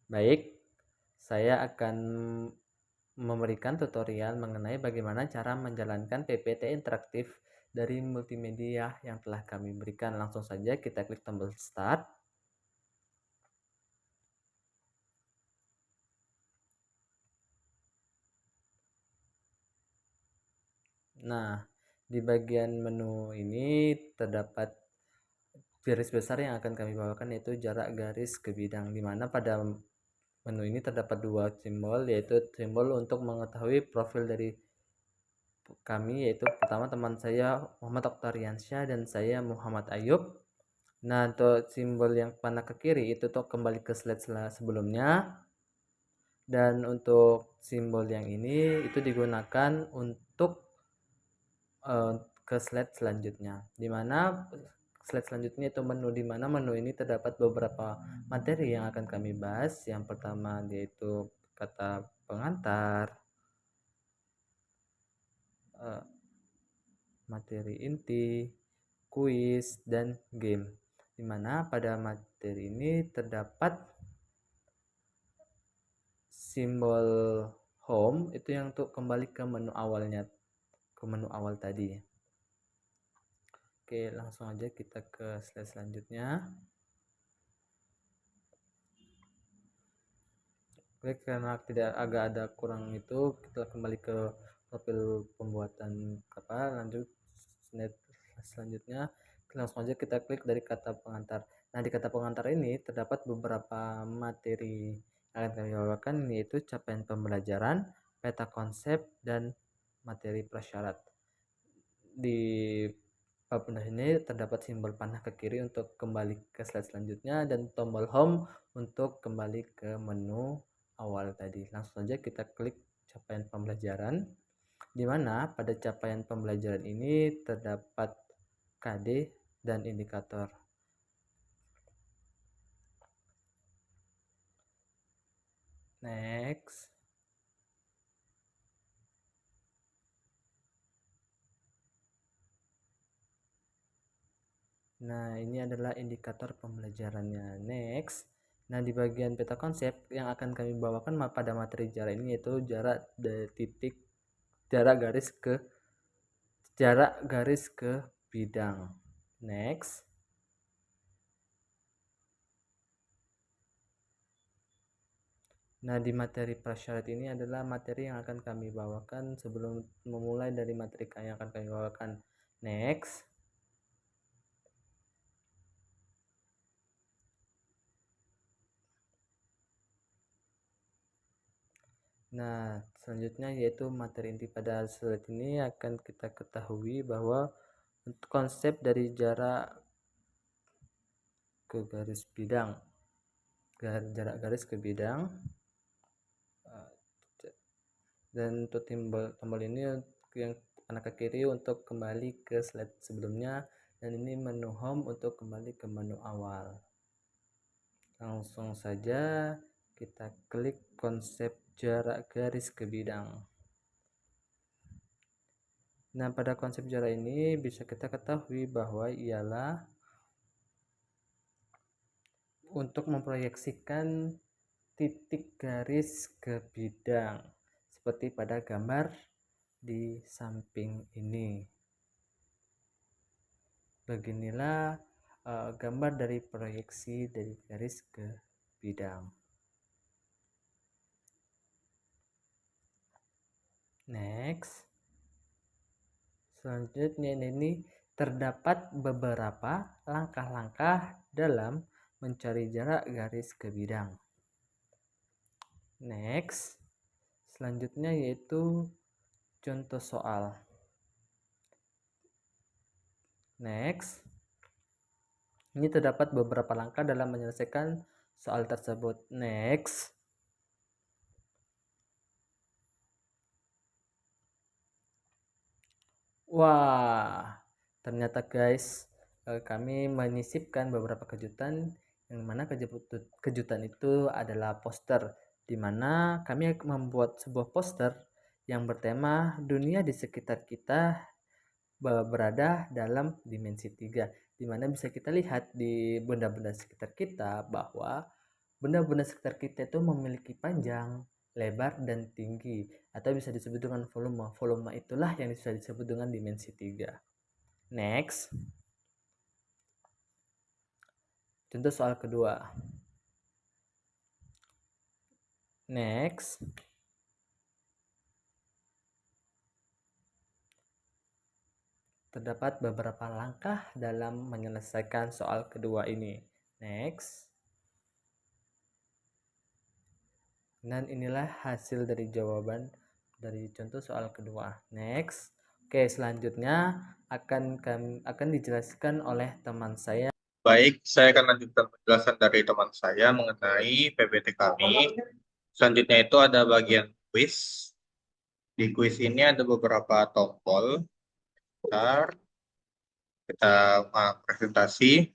Baik, saya akan memberikan tutorial mengenai bagaimana cara menjalankan PPT interaktif dari multimedia yang telah kami berikan. Langsung saja kita klik tombol start. Nah, di bagian menu ini terdapat garis besar yang akan kami bawakan, yaitu jarak garis ke bidang, di mana pada menu ini terdapat dua simbol, yaitu simbol untuk mengetahui profil dari kami, yaitu pertama teman saya Muhammad Oktariansyah dan saya Muhammad Ayub. Nah, untuk simbol yang panah ke kiri itu tuh kembali ke slide sebelumnya, dan untuk simbol yang ini itu digunakan untuk ke slide selanjutnya, di mana slide selanjutnya itu menu, di mana menu ini terdapat beberapa materi yang akan kami bahas. Yang pertama yaitu kata pengantar, eh, materi inti, kuis, dan game. Di mana pada materi ini terdapat simbol home itu yang untuk kembali ke menu awalnya, ke menu awal tadi. Oke, langsung aja kita ke slide selanjutnya. Oke, karena tidak agak ada kurang itu, kita kembali ke profil pembuatan apa, lanjut slide selanjutnya. Langsung aja kita klik dari kata pengantar. Nah, di kata pengantar ini terdapat beberapa materi yang akan kami bawakan, yaitu capaian pembelajaran, peta konsep, dan materi prasyarat. Di bab ini terdapat simbol panah ke kiri untuk kembali ke slide selanjutnya, dan tombol home untuk kembali ke menu awal tadi. Langsung saja kita klik capaian pembelajaran, di mana pada capaian pembelajaran ini terdapat KD dan indikator. Next. Nah, ini adalah indikator pembelajarannya. Next. Nah, di bagian peta konsep yang akan kami bawakan pada materi jarak ini yaitu jarak garis ke bidang. Next. Nah, di materi prasyarat ini adalah materi yang akan kami bawakan sebelum memulai dari materi yang akan kami bawakan. Next. Nah, selanjutnya yaitu materi inti. Pada slide ini akan kita ketahui bahwa untuk konsep dari jarak ke garis bidang, jarak garis ke bidang, dan untuk tombol ini yang kanan ke kiri untuk kembali ke slide sebelumnya, dan ini menu home untuk kembali ke menu awal. Langsung saja kita klik konsep jarak garis ke bidang. Nah, pada konsep jarak ini bisa kita ketahui bahwa ialah untuk memproyeksikan titik garis ke bidang seperti pada gambar di samping ini. Beginilah gambar dari proyeksi dari garis ke bidang. Next. Selanjutnya ini terdapat beberapa langkah-langkah dalam mencari jarak garis ke bidang. Next. Selanjutnya yaitu contoh soal. Next. Ini terdapat beberapa langkah dalam menyelesaikan soal tersebut. Next. Wah, ternyata guys, kami menyisipkan beberapa kejutan, yang mana kejutan itu adalah poster, di mana kami membuat sebuah poster yang bertema dunia di sekitar kita berada dalam dimensi 3, di mana bisa kita lihat di benda-benda sekitar kita bahwa benda-benda sekitar kita itu memiliki panjang, lebar, dan tinggi, atau bisa disebut dengan volume. Volume itulah yang bisa disebut dengan dimensi 3. Next, contoh soal kedua. Next, terdapat beberapa langkah dalam menyelesaikan soal kedua ini. Next. Dan inilah hasil dari jawaban dari contoh soal kedua. Next. Oke, selanjutnya akan dijelaskan oleh teman saya. Baik, saya akan lanjutkan penjelasan dari teman saya mengenai PPT kami. Selanjutnya itu ada bagian kuis. Di kuis ini ada beberapa tombol. Bentar, kita presentasi.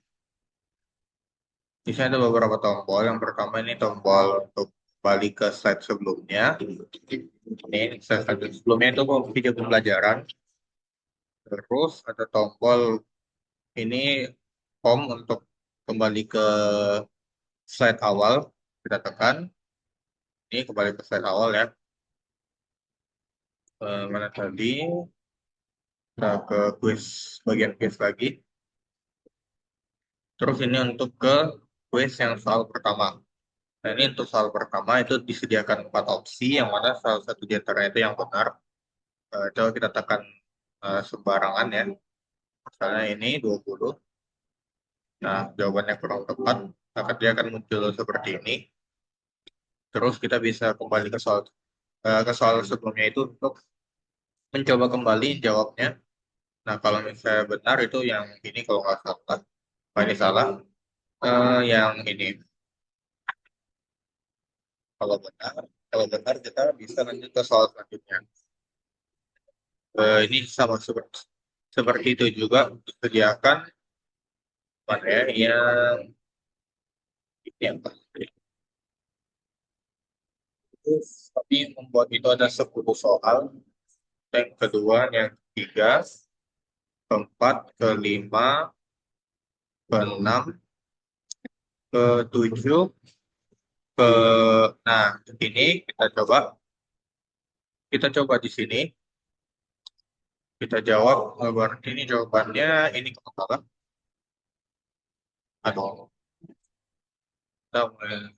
Di sini ada beberapa tombol. Yang pertama ini tombol untuk kembali ke slide sebelumnya. Ini slide sebelumnya itu video pembelajaran. Terus ada tombol ini home untuk kembali ke slide awal. Kita tekan. Ini kembali ke slide awal ya. Mana tadi? Kita ke quiz, bagian quiz lagi. Terus ini untuk ke quiz yang soal pertama. Nah, ini untuk soal pertama itu disediakan 4 opsi, yang mana salah satu di antara itu yang benar. Coba kita tekan sembarangan ya. Misalnya ini 20. Nah, jawabannya kurang tepat, maka dia akan muncul seperti ini. Terus kita bisa kembali ke soal sebelumnya itu untuk mencoba kembali jawabnya. Nah, kalau misalnya benar itu yang ini, kalau nggak salah. Ini salah. Yang ini. Kalau benar, kita bisa lanjut ke soal selanjutnya. Ini sama seperti itu juga disediakan mana ya, yang ini apa? Tapi membuat itu ada 10 soal. Yang kedua, yang ketiga, keempat, kelima, keenam, ketujuh, ke nah ini kita coba di sini kita jawab. Berarti ini jawabannya ini kalau salah. Aduh, kita mulai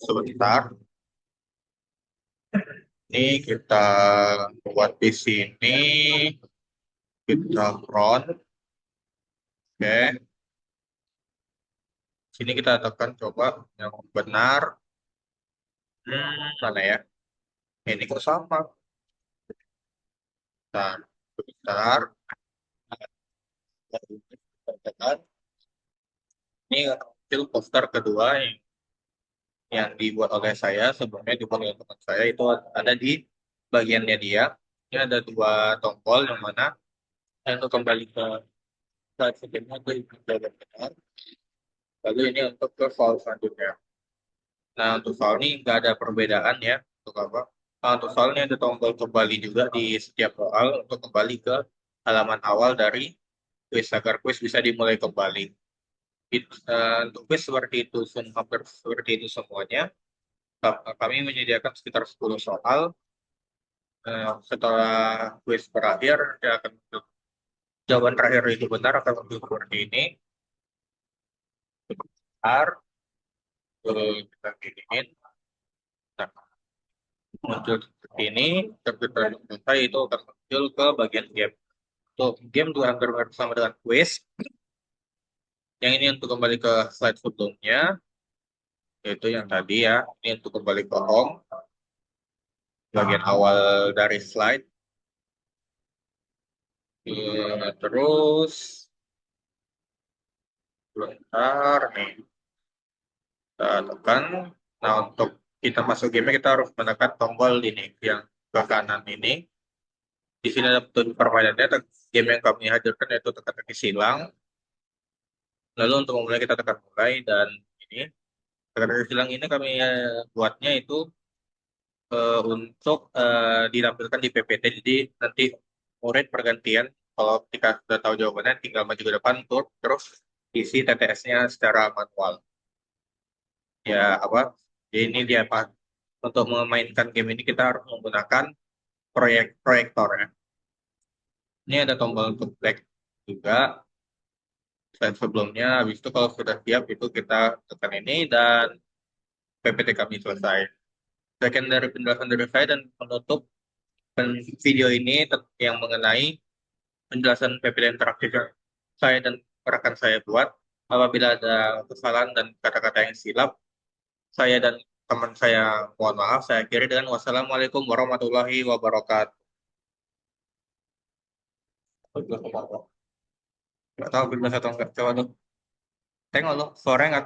sebentar. Ini kita buat di sini, kita front. Oke, sini kita tekan coba yang benar. Mana ya? Ini kok sama? Bentar, bentar. Kita tekan. Ini hasil poster kedua yang dibuat oleh saya. Sebelumnya dibuat oleh teman saya, itu ada di bagiannya dia. Ini ada 2 tombol, yang mana untuk kembali ke slide sebelumnya itu benar. Lalu ini untuk ke soal selanjutnya. Nah, untuk soal ini nggak ada perbedaan ya. Untuk apa? Nah, untuk soal ini ada tombol kembali juga di setiap soal untuk kembali ke halaman awal dari kuis agar kuis bisa dimulai kembali. Untuk kuis seperti itu, hampir seperti itu semuanya. Kami menyediakan sekitar 10 soal. Setelah kuis berakhir, dia akan jawaban terakhir itu benar akan muncul seperti ini. Benar, kita giniin. Nah, muncul seperti ini, terbitan selesai itu akan muncul ke bagian game. Untuk game juga hampir sama dengan quiz. Yang ini untuk kembali ke slide sebelumnya, yaitu yang tadi ya. Ini untuk kembali ke home, bagian awal dari slide. Terus, bentar nih, kita tekan. Nah, untuk kita masuk game kita harus menekan tombol ini, yang ke kanan ini. Di sini ada petunjuk permainannya, game yang kami hadirkan yaitu tekan kaki silang. Lalu untuk memulai kita tekan mulai, dan ini tekan kaki silang ini kami buatnya itu untuk ditampilkan di PPT. Jadi nanti murid pergantian, kalau ketika sudah tahu jawabannya tinggal maju ke depan terus isi TTS-nya secara manual. Ya apa? Jadi ini dia Pak. Untuk memainkan game ini kita harus menggunakan proyektor ya. Ini ada tombol untuk back juga. Dan sebelumnya, habis itu kalau sudah siap itu kita tekan ini dan PPT kami selesai. Sekian dari penjelasan dari saya dan menutup video ini yang mengenai penjelasan PPT interaktif yang saya dan rekan saya buat. Apabila ada kesalahan dan kata-kata yang silap, saya dan teman saya mohon maaf. Saya akhiri dengan wassalamualaikum warahmatullahi wabarakatuh. Nggak tahu bebas atau enggak. Coba tuh. Tengok lo, suaranya nggak